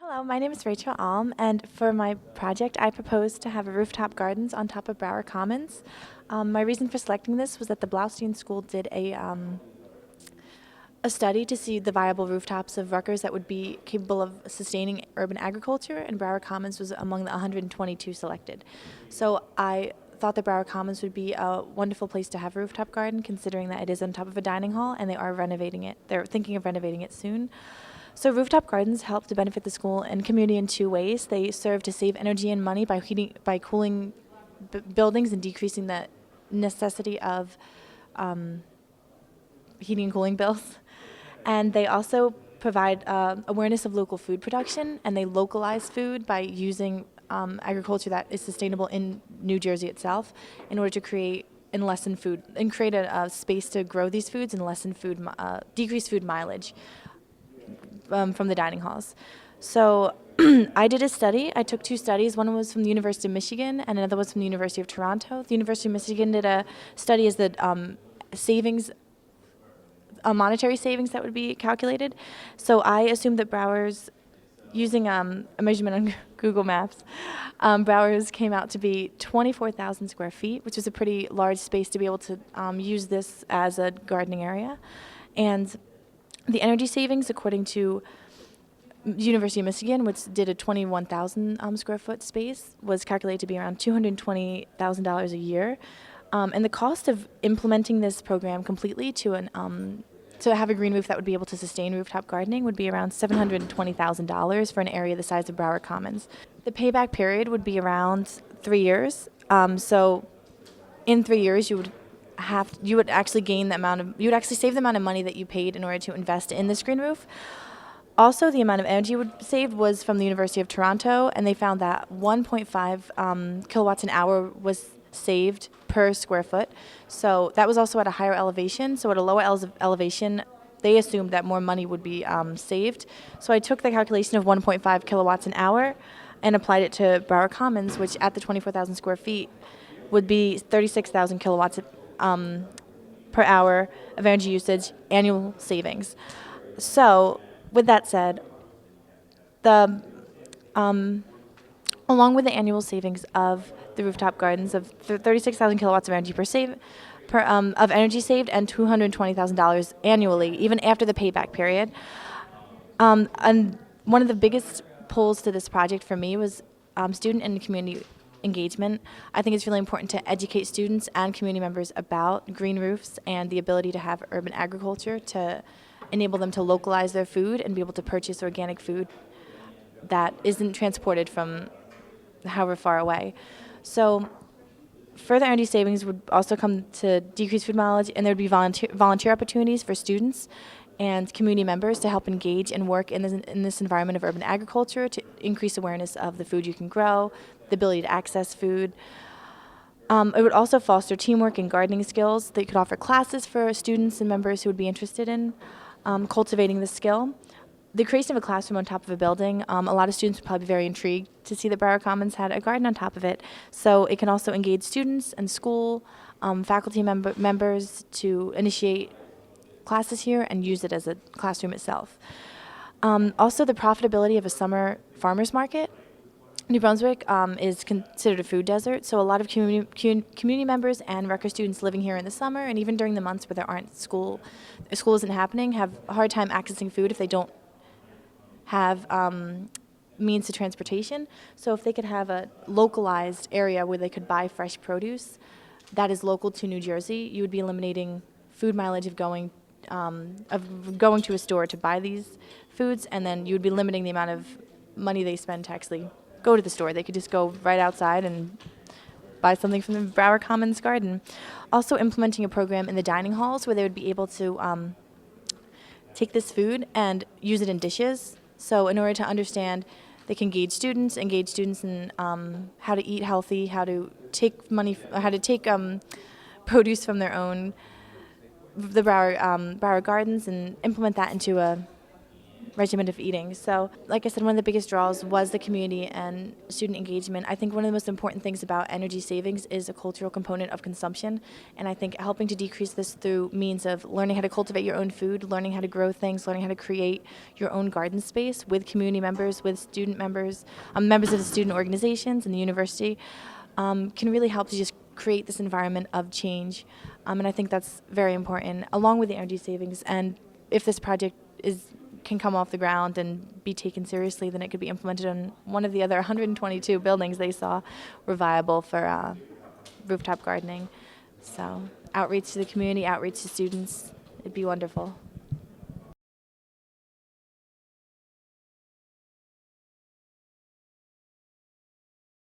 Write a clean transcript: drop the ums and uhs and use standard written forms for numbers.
Hello, my name is Rachel Alm, and for my project, I proposed to have a rooftop gardens on top of Brower Commons. My reason for selecting this was that the Blaustein School did a study to see the viable rooftops of Rutgers that would be capable of sustaining urban agriculture, and Brower Commons was among the 122 selected. So I thought that Brower Commons would be a wonderful place to have a rooftop garden, considering that it is on top of a dining hall, and they are renovating it. They're thinking of renovating it soon. So rooftop gardens help to benefit the school and community in two ways. They serve to save energy and money by cooling buildings and decreasing the necessity of heating and cooling bills. And they also provide awareness of local food production, and they localize food by using agriculture that is sustainable in New Jersey itself in order to create and lessen food and create a space to grow these foods and lessen decrease food mileage from the dining halls. So I did a study. I took two studies. One was from the University of Michigan and another was from the University of Toronto. The University of Michigan did a study as the savings, monetary savings that would be calculated. So I assumed that Browers, using a measurement on Google Maps, Browers came out to be 24,000 square feet, which is a pretty large space to be able to use this as a gardening area. And the energy savings, according to University of Michigan, which did a 21,000 square foot space, was calculated to be around $220,000 a year. And the cost of implementing this program completely to have a green roof that would be able to sustain rooftop gardening would be around $720,000 for an area the size of Brower Commons. The payback period would be around 3 years. So in 3 years, you would actually you would actually save the amount of money that you paid in order to invest in this green roof. Also, the amount of energy saved was from the University of Toronto, and they found that 1.5 kilowatts an hour was saved per square foot. So that was also at a higher elevation. So at a lower elevation, they assumed that more money would be saved. So I took the calculation of 1.5 kilowatts an hour and applied it to Brower Commons, which at the 24,000 square feet would be 36,000 kilowatts per hour of energy usage, annual savings. So, with that said, the along with the annual savings of the rooftop gardens of 36,000 kilowatts of energy of energy saved and $220,000 annually, even after the payback period. And one of the biggest pulls to this project for me was student and community engagement. I think it's really important to educate students and community members about green roofs and the ability to have urban agriculture to enable them to localize their food and be able to purchase organic food that isn't transported from however far away. So further energy savings would also come to decrease food mileage, and there would be volunteer opportunities for students and community members to help engage and work in this environment of urban agriculture to increase awareness of the food you can grow, the ability to access food. It would also foster teamwork and gardening skills. They could offer classes for students and members who would be interested in cultivating this skill. The creation of a classroom on top of a building, a lot of students would probably be very intrigued to see that Brower Commons had a garden on top of it. So it can also engage students and school, faculty members to initiate classes here and use it as a classroom itself. Also, the profitability of a summer farmers market. New Brunswick is considered a food desert, so a lot of community members and Rutgers students living here in the summer and even during the months where school isn't happening have a hard time accessing food if they don't have means to transportation. So if they could have a localized area where they could buy fresh produce that is local to New Jersey, you would be eliminating food mileage of going to a store to buy these foods, and then you would be limiting the amount of money they spend to actually go to the store. They could just go right outside and buy something from the Brower Commons garden. Also implementing a program in the dining halls where they would be able to take this food and use it in dishes. So in order to understand, they can engage students in how to eat healthy, how to take produce from the Brower Gardens and implement that into a regimen of eating. So, like I said, one of the biggest draws was the community and student engagement. I think one of the most important things about energy savings is a cultural component of consumption, and I think helping to decrease this through means of learning how to cultivate your own food, learning how to grow things, learning how to create your own garden space with community members, with student members, members of the student organizations and the university, can really help to just create this environment of change. And I think that's very important, along with the energy savings. And if this project can come off the ground and be taken seriously, then it could be implemented on one of the other 122 buildings they saw were viable for rooftop gardening. So outreach to the community, outreach to students, it'd be wonderful.